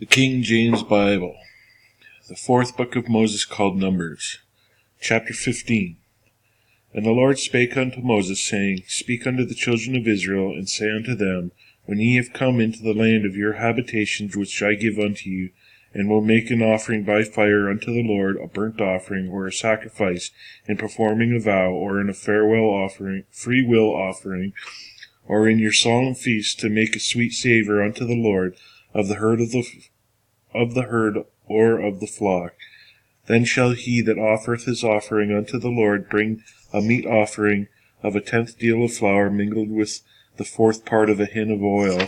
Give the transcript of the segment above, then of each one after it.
The King James Bible, the fourth book of Moses, called Numbers, chapter 15. And the Lord spake unto Moses, saying, Speak unto the children of Israel, and say unto them, When ye have come into the land of your habitations which I give unto you, and will make an offering by fire unto the Lord, a burnt offering, or a sacrifice, in performing a vow, or in a farewell offering, freewill offering, or in your solemn feast, to make a sweet savour unto the Lord, of the herd or of the flock. Then shall he that offereth his offering unto the Lord bring a meat offering of a 10th deal of flour mingled with the 4th part of a hin of oil,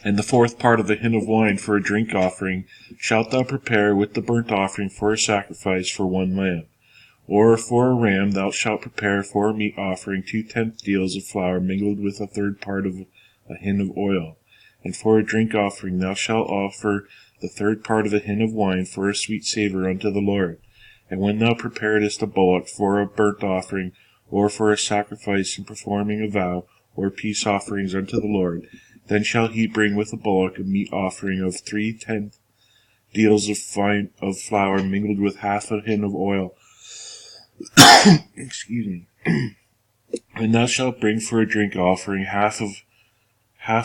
and the 4th part of a hin of wine for a drink offering, shalt thou prepare with the burnt offering for a sacrifice for one lamb. Or for a ram thou shalt prepare for a meat offering 2 10th deals of flour mingled with a 3rd part of a hin of oil. And for a drink offering thou shalt offer the 3rd part of a hin of wine for a sweet savour unto the Lord. And when thou preparedest a bullock for a burnt offering, or for a sacrifice in performing a vow, or peace offerings unto the Lord, then shall he bring with the bullock a meat offering of 3 10th deals of flour mingled with half a hin of oil. Excuse me. And thou shalt bring for a drink offering half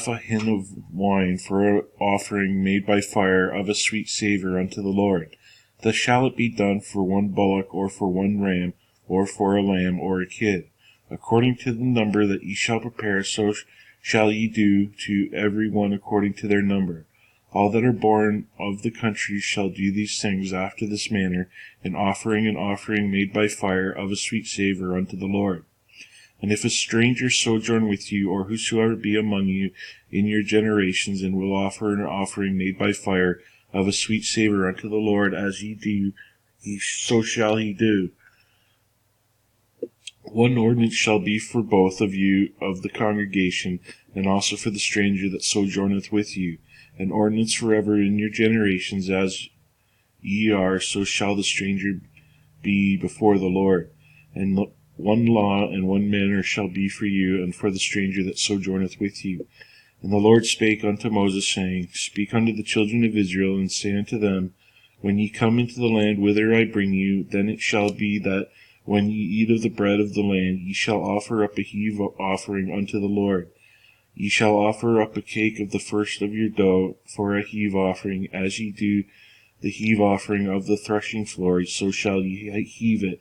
a hin of wine for an offering made by fire of a sweet savour unto the Lord. Thus shall it be done for one bullock, or for one ram, or for a lamb, or a kid. According to the number that ye shall prepare, so shall ye do to every one according to their number. All that are born of the country shall do these things after this manner, in offering an offering made by fire of a sweet savour unto the Lord. And if a stranger sojourn with you, or whosoever be among you in your generations, and will offer an offering made by fire of a sweet savour unto the Lord, as ye do, so shall he do. One ordinance shall be for both of you of the congregation, and also for the stranger that sojourneth with you, an ordinance forever in your generations, as ye are, so shall the stranger be before the Lord. And one law and one manner shall be for you, and for the stranger that sojourneth with you. And the Lord spake unto Moses, saying, Speak unto the children of Israel, and say unto them, When ye come into the land whither I bring you, then it shall be that when ye eat of the bread of the land, ye shall offer up a heave offering unto the Lord. Ye shall offer up a cake of the first of your dough for a heave offering, as ye do the heave offering of the threshing floor, so shall ye heave it.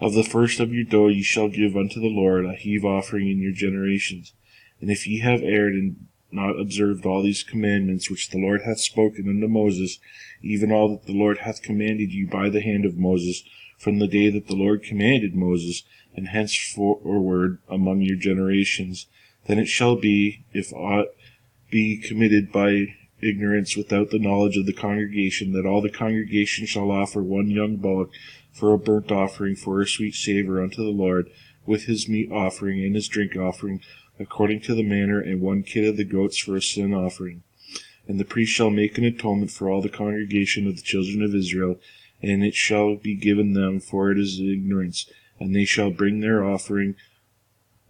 Of the first of your dough ye shall give unto the Lord a heave offering in your generations. And if ye have erred and not observed all these commandments which the Lord hath spoken unto Moses, even all that the Lord hath commanded you by the hand of Moses, from the day that the Lord commanded Moses, and henceforward among your generations, then it shall be, if aught be committed by ignorance without the knowledge of the congregation, that all the congregation shall offer one young bullock for a burnt offering for a sweet savour unto the Lord, with his meat offering and his drink offering, according to the manner, and one kid of the goats for a sin offering. And the priest shall make an atonement for all the congregation of the children of Israel, and it shall be given them, for it is ignorance, and they shall bring their offering,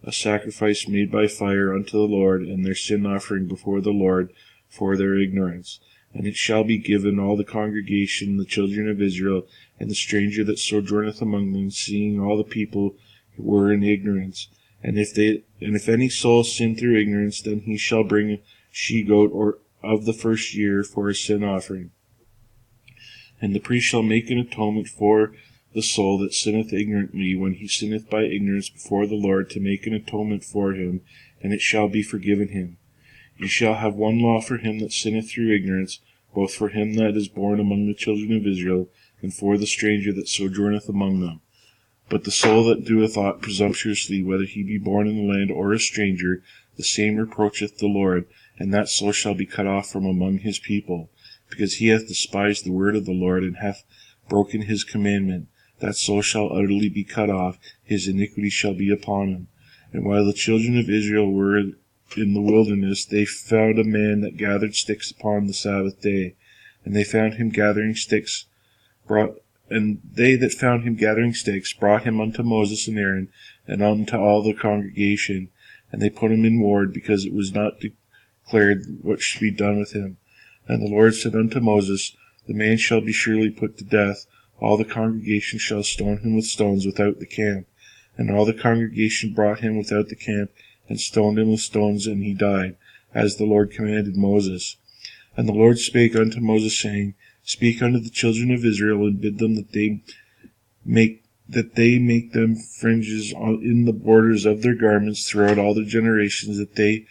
a sacrifice made by fire unto the Lord, and their sin offering before the Lord, for their ignorance. And it shall be given all the congregation, the children of Israel, and the stranger that sojourneth among them, seeing all the people were in ignorance. And if any soul sin through ignorance, then he shall bring a she-goat or of the first year for a sin offering. And the priest shall make an atonement for the soul that sinneth ignorantly, when he sinneth by ignorance before the Lord, to make an atonement for him, and it shall be forgiven him. You shall have one law for him that sinneth through ignorance, both for him that is born among the children of Israel, and for the stranger that sojourneth among them. But the soul that doeth aught presumptuously, whether he be born in the land or a stranger, the same reproacheth the Lord, and that soul shall be cut off from among his people, because he hath despised the word of the Lord, and hath broken his commandment. That soul shall utterly be cut off, his iniquity shall be upon him. And while the children of Israel were in the wilderness, they found a man that gathered sticks upon the Sabbath day. And they found him gathering sticks, they that found him gathering sticks brought him unto Moses and Aaron, and unto all the congregation. And they put him in ward, because it was not declared what should be done with him. And the Lord said unto Moses, The man shall be surely put to death. All the congregation shall stone him with stones without the camp. And all the congregation brought him without the camp, and stoned him with stones, and he died, as the Lord commanded Moses. And the Lord spake unto Moses, saying, Speak unto the children of Israel, and bid them that they make them fringes in the borders of their garments throughout all their generations, that they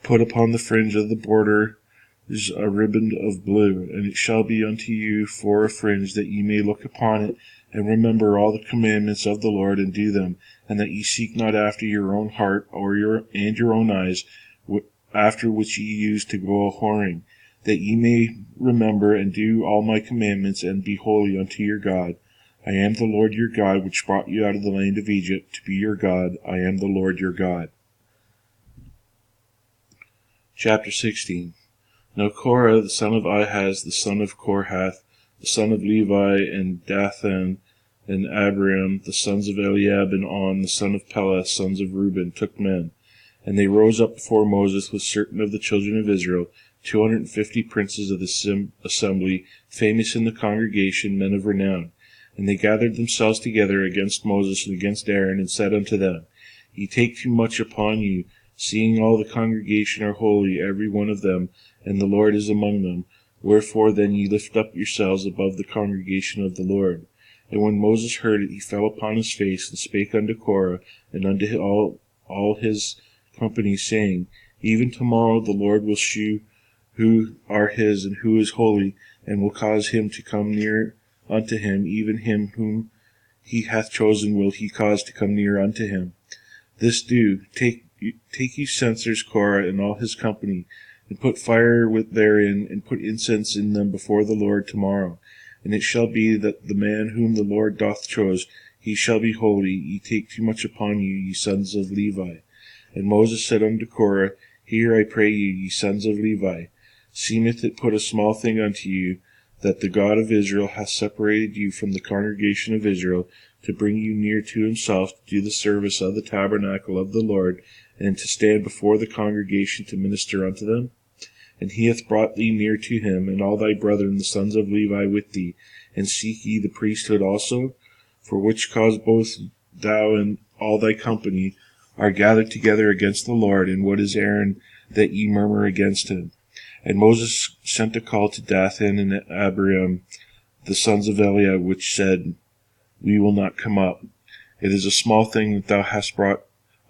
put upon the fringe of the border a riband of blue, and it shall be unto you for a fringe, that ye may look upon it, and remember all the commandments of the Lord, and do them, and that ye seek not after your own heart or your own eyes, after which ye used to go a whoring, that ye may remember and do all my commandments, and be holy unto your God. I am the Lord your God, which brought you out of the land of Egypt, to be your God. I am the Lord your God. Chapter 16. Now Korah, the son of Ahaz, the son of Kohath, the son of Levi, and Dathan, and Abiram, the sons of Eliab, and On, the son of Pelah, sons of Reuben, took men. And they rose up before Moses with certain of the children of Israel, 250 princes of the assembly, famous in the congregation, men of renown. And they gathered themselves together against Moses and against Aaron, and said unto them, Ye take too much upon you, seeing all the congregation are holy, every one of them, and the Lord is among them. Wherefore then ye lift up yourselves above the congregation of the Lord. And when Moses heard it, he fell upon his face, and spake unto Korah, and unto all his company, saying, Even tomorrow the Lord will shew who are his, and who is holy, and will cause him to come near unto him, even him whom he hath chosen will he cause to come near unto him. This do, take ye censers, Korah, and all his company, and put fire therein, and put incense in them before the Lord tomorrow. And it shall be that the man whom the Lord doth choose, he shall be holy. Ye take too much upon you, ye sons of Levi. And Moses said unto Korah, Hear, I pray you, ye sons of Levi. Seemeth it put a small thing unto you, that the God of Israel hath separated you from the congregation of Israel, to bring you near to himself, to do the service of the tabernacle of the Lord, and to stand before the congregation to minister unto them? And he hath brought thee near to him, and all thy brethren the sons of Levi with thee, and seek ye the priesthood also? For which cause both thou and all thy company are gathered together against the Lord, and what is Aaron that ye murmur against him? And Moses sent a call to Dathan and Abiram, the sons of Eliab, which said, We will not come up. It is a small thing that thou hast brought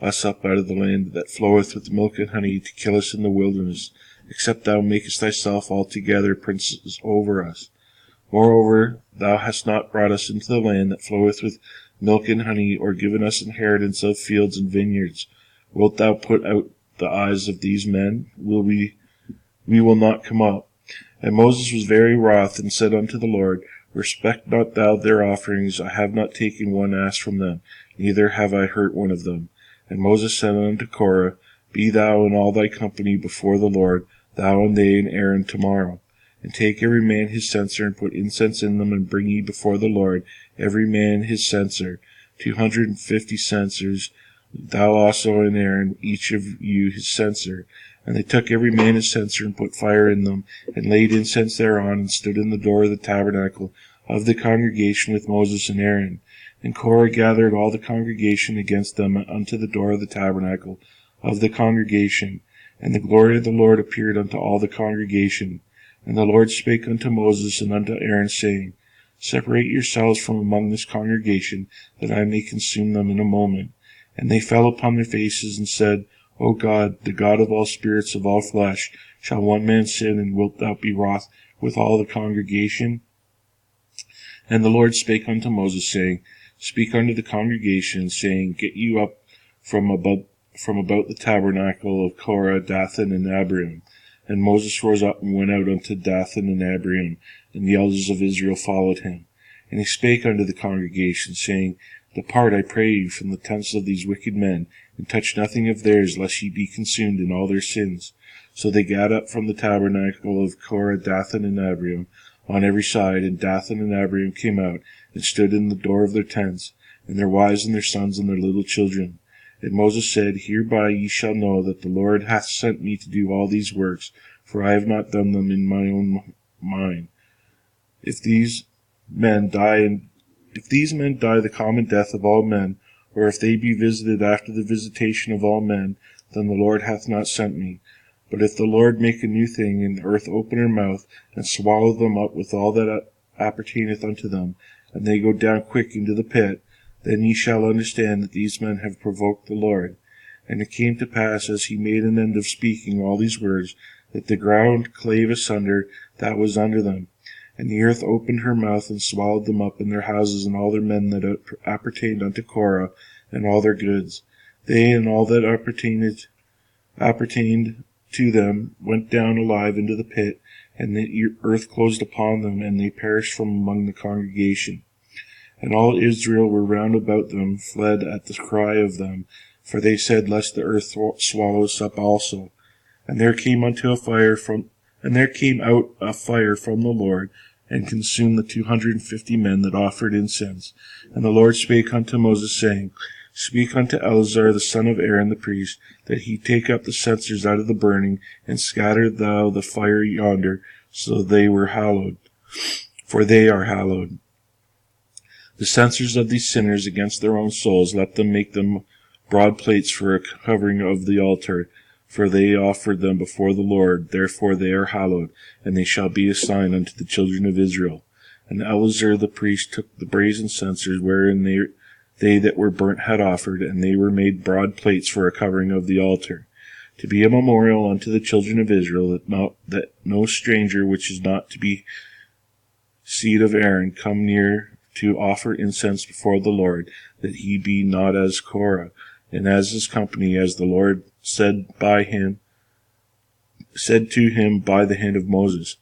us up out of the land that floweth with milk and honey, to kill us in the wilderness, except thou makest thyself altogether princes over us. Moreover, thou hast not brought us into the land that floweth with milk and honey, or given us inheritance of fields and vineyards. Wilt thou put out the eyes of these men? We will not come up. And Moses was very wroth, and said unto the Lord, Respect not thou their offerings. I have not taken one ass from them, neither have I hurt one of them. And Moses said unto Korah, Be thou and all thy company before the Lord, thou and they and Aaron tomorrow. And take every man his censer, and put incense in them, and bring ye before the Lord every man his censer, 250 censers, thou also and Aaron, each of you his censer. And they took every man his censer, and put fire in them, and laid incense thereon, and stood in the door of the tabernacle of the congregation with Moses and Aaron. And Korah gathered all the congregation against them unto the door of the tabernacle of the congregation. And the glory of the Lord appeared unto all the congregation. And the Lord spake unto Moses and unto Aaron, saying, Separate yourselves from among this congregation, that I may consume them in a moment. And they fell upon their faces, and said, O God, the God of all spirits of all flesh, shall one man sin, and wilt thou be wroth with all the congregation? And the Lord spake unto Moses, saying, Speak unto the congregation, saying, Get you up from about the tabernacle of Korah, Dathan, and Abiram. And Moses rose up and went out unto Dathan and Abiram, and the elders of Israel followed him. And he spake unto the congregation, saying, Depart, I pray you, from the tents of these wicked men, and touch nothing of theirs, lest ye be consumed in all their sins. So they gat up from the tabernacle of Korah, Dathan, and Abiram on every side, and Dathan and Abiram came out, and stood in the door of their tents, and their wives and their sons and their little children. And Moses said, Hereby ye shall know that the Lord hath sent me to do all these works, for I have not done them in my own mind. If these men die the common death of all men, or if they be visited after the visitation of all men, then the Lord hath not sent me. But if the Lord make a new thing, and the earth open her mouth, and swallow them up with all that appertaineth unto them, and they go down quick into the pit, then ye shall understand that these men have provoked the Lord. And it came to pass, as he made an end of speaking all these words, that the ground clave asunder that was under them, and the earth opened her mouth and swallowed them up in their houses, and all their men that appertained unto Korah, and all their goods. They and all that appertained to them went down alive into the pit, and the earth closed upon them, and they perished from among the congregation. And all Israel were round about them, fled at the cry of them, for they said, Lest the earth swallow us up also. And there came out a fire from the Lord, and consumed the 250 men that offered incense. And the Lord spake unto Moses, saying, Speak unto Eleazar the son of Aaron the priest, that he take up the censers out of the burning, and scatter thou the fire yonder, so they were hallowed, for they are hallowed. The censers of these sinners against their own souls, let them make them broad plates for a covering of the altar, for they offered them before the Lord, therefore they are hallowed, and they shall be a sign unto the children of Israel. And Eleazar the priest took the brazen censers wherein they that were burnt had offered, and they were made broad plates for a covering of the altar, to be a memorial unto the children of Israel, that no stranger which is not to be seed of Aaron come near to offer incense before the Lord, that he be not as Korah, and as his company, as the Lord said to him by the hand of Moses.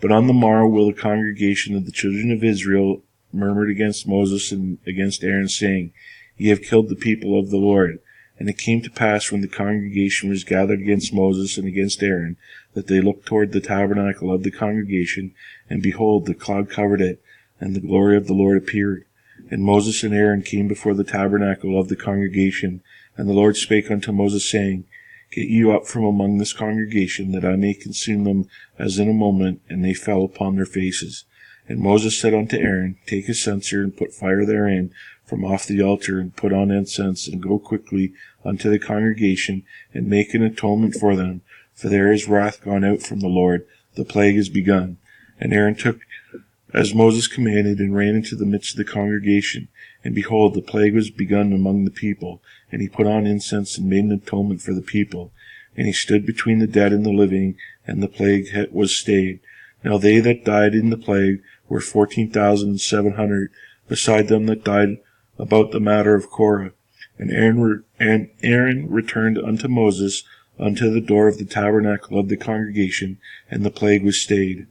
But on the morrow will the congregation of the children of Israel murmured against Moses and against Aaron, saying, Ye have killed the people of the Lord. And it came to pass, when the congregation was gathered against Moses and against Aaron, that they looked toward the tabernacle of the congregation, and behold, the cloud covered it, and the glory of the Lord appeared. And Moses and Aaron came before the tabernacle of the congregation, and the Lord spake unto Moses, saying, Get you up from among this congregation, that I may consume them as in a moment. And they fell upon their faces. And Moses said unto Aaron, Take a censer, and put fire therein from off the altar, and put on incense, and go quickly unto the congregation, and make an atonement for them, for there is wrath gone out from the Lord, the plague is begun. And Aaron took as Moses commanded, and ran into the midst of the congregation. And behold, the plague was begun among the people. And he put on incense, and made an atonement for the people. And he stood between the dead and the living, and the plague was stayed. Now they that died in the plague were 14,700, beside them that died about the matter of Korah. And Aaron returned unto Moses unto the door of the tabernacle of the congregation, and the plague was stayed.